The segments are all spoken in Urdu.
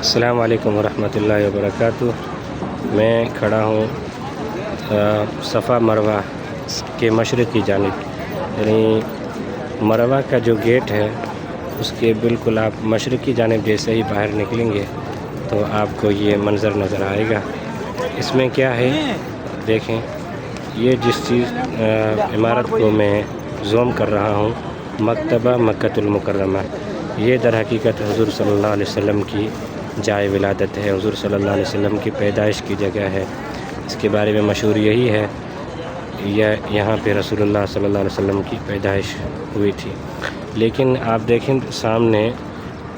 السلام علیکم ورحمۃ اللہ وبرکاتہ۔ میں کھڑا ہوں صفا مروہ کے مشرق کی جانب، یعنی مروہ کا جو گیٹ ہے اس کے بالکل آپ مشرق کی جانب جیسے ہی باہر نکلیں گے تو آپ کو یہ منظر نظر آئے گا۔ اس میں کیا ہے دیکھیں، یہ جس چیز عمارت کو میں زوم کر رہا ہوں، مکتبہ مکۃ المکرمہ، یہ در حقیقت حضور صلی اللہ علیہ وسلم کی جائے ولادت ہے، حضور صلی اللہ علیہ وسلم کی پیدائش کی جگہ ہے۔ اس کے بارے میں مشہور یہی ہے، یہاں پہ رسول اللہ صلی اللہ علیہ وسلم کی پیدائش ہوئی تھی۔ لیکن آپ دیکھیں سامنے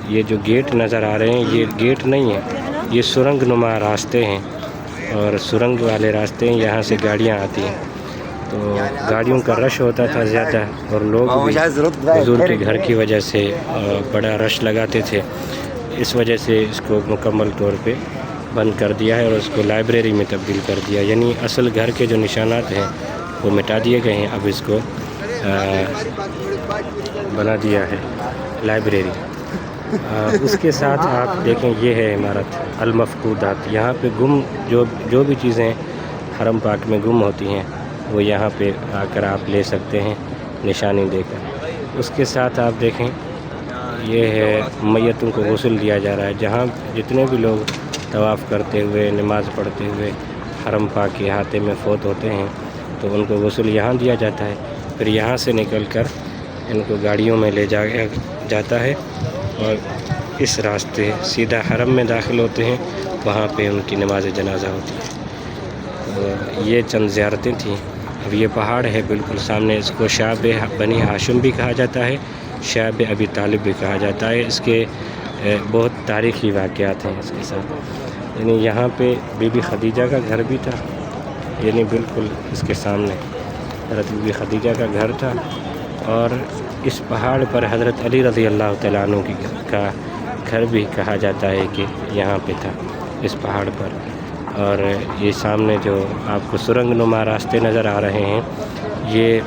یہ جو گیٹ نظر آ رہے ہیں، یہ گیٹ نہیں ہے، یہ سرنگ نما راستے ہیں، اور سرنگ والے راستے ہیں، یہاں سے گاڑیاں آتی ہیں، تو گاڑیوں کا رش ہوتا تھا زیادہ، اور لوگ بھی حضور کے گھر کی وجہ سے بڑا رش لگاتے تھے۔ اس وجہ سے اس کو مکمل طور پہ بند کر دیا ہے اور اس کو لائبریری میں تبدیل کر دیا، یعنی اصل گھر کے جو نشانات ہیں وہ مٹا دیے گئے ہیں، اب اس کو بنا دیا ہے لائبریری۔ اس کے ساتھ آپ دیکھیں، یہ ہے عمارت المفقودات، یہاں پہ گم جو بھی چیزیں حرم پاک میں گم ہوتی ہیں وہ یہاں پہ آ کر آپ لے سکتے ہیں نشانی دے کر۔ اس کے ساتھ آپ دیکھیں، یہ ہے میتوں کو غسل دیا جا رہا ہے، جہاں جتنے بھی لوگ طواف کرتے ہوئے نماز پڑھتے ہوئے حرم پاک کے احاطے میں فوت ہوتے ہیں تو ان کو غسل یہاں دیا جاتا ہے، پھر یہاں سے نکل کر ان کو گاڑیوں میں لے جایا جاتا ہے اور اس راستے سیدھا حرم میں داخل ہوتے ہیں، وہاں پہ ان کی نماز جنازہ ہوتی ہے۔ یہ چند زیارتیں تھیں۔ اب یہ پہاڑ ہے بالکل سامنے، اس کو شعب بنی ہاشم بھی کہا جاتا ہے، شعب ابی طالب بھی کہا جاتا ہے۔ اس کے بہت تاریخی واقعات ہیں اس کے ساتھ، یعنی یہاں پہ بی بی خدیجہ کا گھر بھی تھا، یعنی بالکل اس کے سامنے حضرت بی بی خدیجہ کا گھر تھا، اور اس پہاڑ پر حضرت علی رضی اللہ تعالیٰ عنہ کا گھر بھی کہا جاتا ہے کہ یہاں پہ تھا اس پہاڑ پر۔ اور یہ سامنے جو آپ کو سرنگ نما راستے نظر آ رہے ہیں، یہ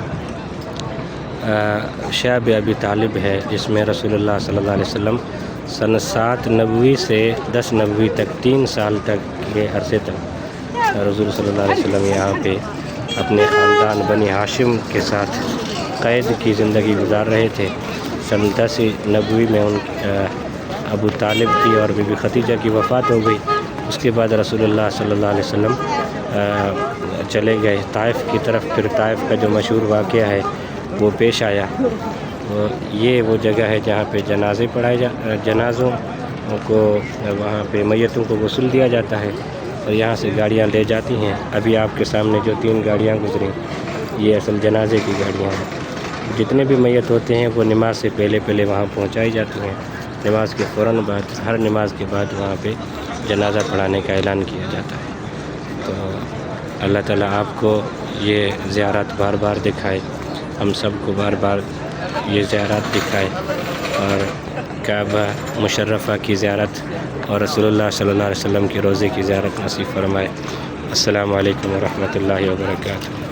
شعب ابی طالب ہے، جس میں رسول اللہ صلی اللہ علیہ وسلم سن 7 نبوی سے 10 نبوی تک 3 سال تک کے عرصے تک رسول صلی اللہ علیہ وسلم یہاں پہ اپنے خاندان بنی ہاشم کے ساتھ قید کی زندگی گزار رہے تھے۔ سن 10 نبوی میں ابو طالب کی اور بی بی خدیجہ کی وفات ہو گئی۔ اس کے بعد رسول اللہ صلی اللہ علیہ وسلم چلے گئے طائف کی طرف، پھر طائف کا جو مشہور واقعہ ہے وہ پیش آیا۔ یہ وہ جگہ ہے جہاں پہ جنازے پڑھائے جنازوں کو، وہاں پہ میتوں کو غسل دیا جاتا ہے اور یہاں سے گاڑیاں لے جاتی ہیں۔ ابھی آپ کے سامنے جو 3 گاڑیاں گزریں، یہ اصل جنازے کی گاڑیاں ہیں۔ جتنے بھی میت ہوتے ہیں وہ نماز سے پہلے وہاں پہنچائی جاتی ہیں، نماز کے فوراً بعد، ہر نماز کے بعد وہاں پہ جنازہ پڑھانے کا اعلان کیا جاتا ہے۔ تو اللہ تعالیٰ آپ کو یہ زیارات بار بار دکھائے، ہم سب کو بار بار یہ زیارات دکھائے، اور کعبہ مشرفہ کی زیارت اور رسول اللہ صلی اللہ علیہ وسلم کے روضے کی زیارت نصیب فرمائے۔ السلام علیکم ورحمۃ اللہ وبرکاتہ۔